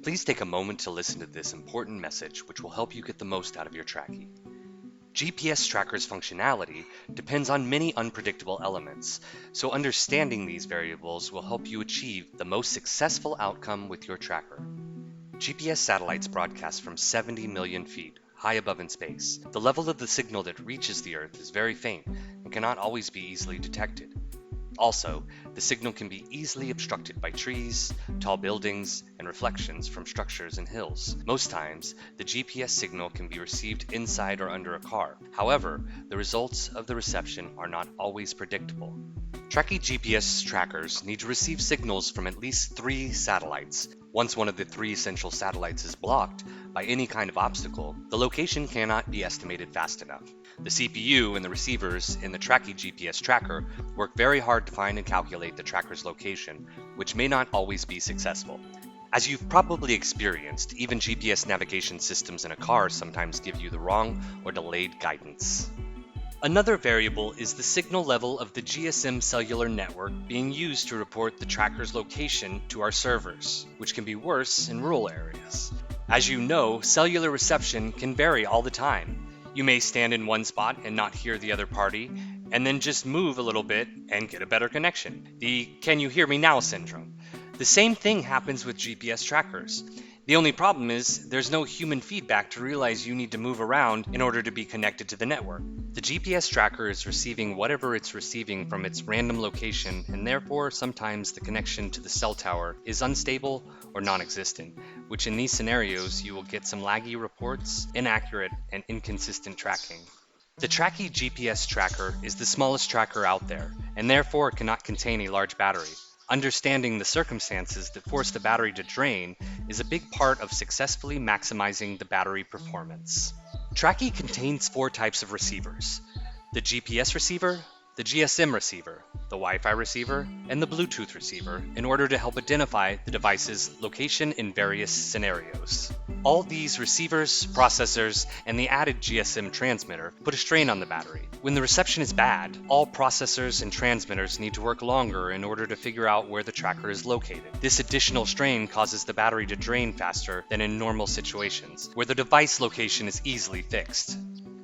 Please take a moment to listen to this important message which will help you get the most out of your Tracki. GPS tracker's functionality depends on many unpredictable elements, so understanding these variables will help you achieve the most successful outcome with your tracker. GPS satellites broadcast from 70 million feet, high above in space. The level of the signal that reaches the Earth is very faint and cannot always be easily detected. Also, the signal can be easily obstructed by trees, tall buildings, and reflections from structures and hills. Most times, the GPS signal can be received inside or under a car. However, the results of the reception are not always predictable. Tracki GPS trackers need to receive signals from at least 3 satellites. Once one of the 3 essential satellites is blocked by any kind of obstacle, the location cannot be estimated fast enough. The CPU and the receivers in the Tracki GPS tracker work very hard to find and calculate the tracker's location, which may not always be successful. As you've probably experienced, even GPS navigation systems in a car sometimes give you the wrong or delayed guidance. Another variable is the signal level of the GSM cellular network being used to report the tracker's location to our servers, which can be worse in rural areas. As you know, cellular reception can vary all the time. You may stand in one spot and not hear the other party, and then just move a little bit and get a better connection. The "can you hear me now" syndrome. The same thing happens with GPS trackers. The only problem is there's no human feedback to realize you need to move around in order to be connected to the network. The GPS tracker is receiving whatever it's receiving from its random location, and therefore sometimes the connection to the cell tower is unstable or non-existent, which in these scenarios you will get some laggy reports, inaccurate, and inconsistent tracking. The Tracki GPS tracker is the smallest tracker out there, and therefore it cannot contain a large battery. Understanding the circumstances that force the battery to drain is a big part of successfully maximizing the battery performance. Tracki contains 4 types of receivers: the GPS receiver, the GSM receiver, the Wi-Fi receiver, and the Bluetooth receiver in order to help identify the device's location in various scenarios. All these receivers, processors, and the added GSM transmitter put a strain on the battery. When the reception is bad, all processors and transmitters need to work longer in order to figure out where the tracker is located. This additional strain causes the battery to drain faster than in normal situations, where the device location is easily fixed.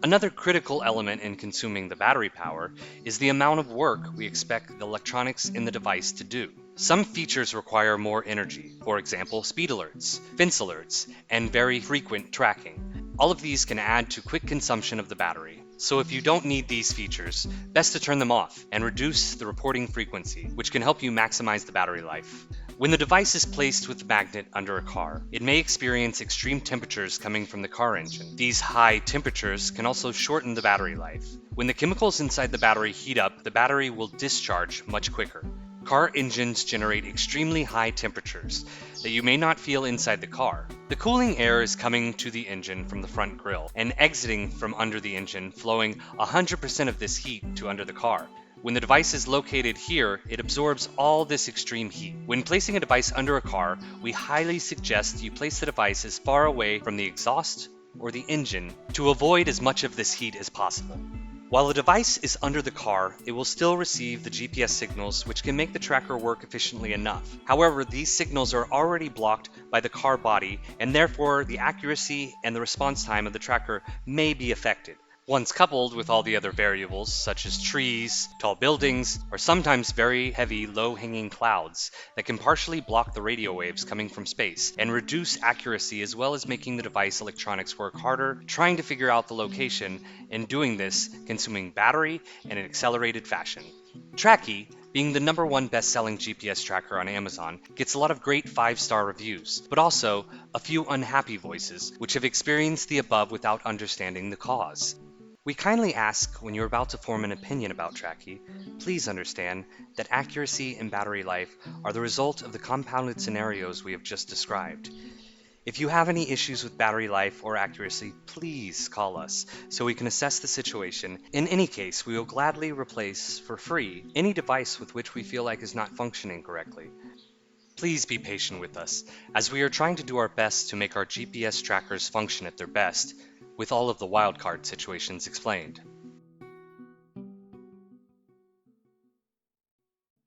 Another critical element in consuming the battery power is the amount of work we expect the electronics in the device to do. Some features require more energy, for example speed alerts, fence alerts, and very frequent tracking. All of these can add to quick consumption of the battery. So if you don't need these features, best to turn them off and reduce the reporting frequency, which can help you maximize the battery life. When the device is placed with a magnet under a car, it may experience extreme temperatures coming from the car engine. These high temperatures can also shorten the battery life. When the chemicals inside the battery heat up, the battery will discharge much quicker. Car engines generate extremely high temperatures that you may not feel inside the car. The cooling air is coming to the engine from the front grille and exiting from under the engine, flowing 100% of this heat to under the car. When the device is located here, it absorbs all this extreme heat. When placing a device under a car, we highly suggest you place the device as far away from the exhaust or the engine to avoid as much of this heat as possible. While the device is under the car, it will still receive the GPS signals, which can make the tracker work efficiently enough. However, these signals are already blocked by the car body, and therefore the accuracy and the response time of the tracker may be affected. Once coupled with all the other variables, such as trees, tall buildings, or sometimes very heavy low-hanging clouds that can partially block the radio waves coming from space and reduce accuracy, as well as making the device electronics work harder, trying to figure out the location, and doing this consuming battery in an accelerated fashion. Tracki, being the #1 best-selling GPS tracker on Amazon, gets a lot of great 5-star reviews, but also a few unhappy voices which have experienced the above without understanding the cause. We kindly ask, when you're about to form an opinion about Tracki, please understand that accuracy and battery life are the result of the compounded scenarios we have just described. If you have any issues with battery life or accuracy, please call us so we can assess the situation. In any case, we will gladly replace for free any device with which we feel like is not functioning correctly. Please be patient with us, as we are trying to do our best to make our GPS trackers function at their best, with all of the wildcard situations explained.